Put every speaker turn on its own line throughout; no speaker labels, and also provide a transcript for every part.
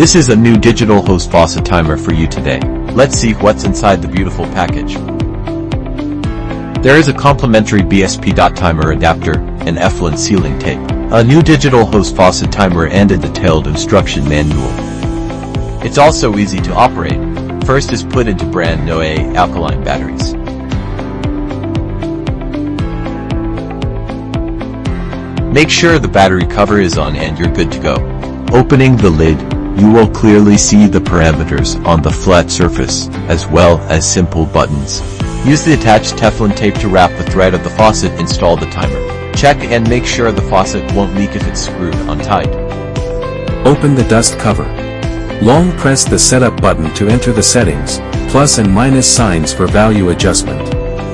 This is a new digital hose faucet timer for you today. Let's see what's inside the beautiful package. There is a complimentary BSP timer adapter, an Effortless sealing tape, a new digital hose faucet timer and a detailed instruction manual. It's also easy to operate. First is put into brand new alkaline batteries. Make sure the battery cover is on and you're good to go. Opening the lid, you will clearly see the parameters on the flat surface, as well as simple buttons. Use the attached Teflon tape to wrap the thread of the faucet. Install the timer. Check and make sure the faucet won't leak if it's screwed on tight.
Open the dust cover. Long press the setup button to enter the settings, plus and minus signs for value adjustment.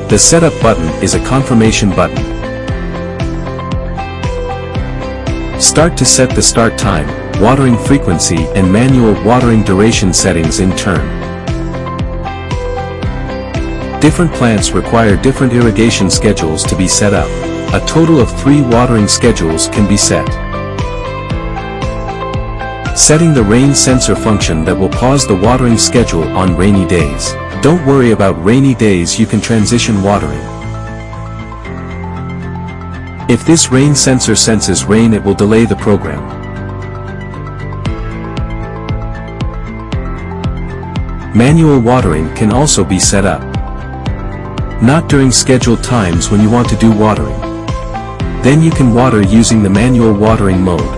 The setup button is a confirmation button. Start to set the start time, watering frequency and manual watering duration settings in turn. Different plants require different irrigation schedules to be set up. A total of 3 watering schedules can be set. Setting the rain sensor function that will pause the watering schedule on rainy days. Don't worry about rainy days, you can transition watering. If this rain sensor senses rain, it will delay the program. Manual watering can also be set up. Not during scheduled times when you want to do watering. Then you can water using the manual watering mode.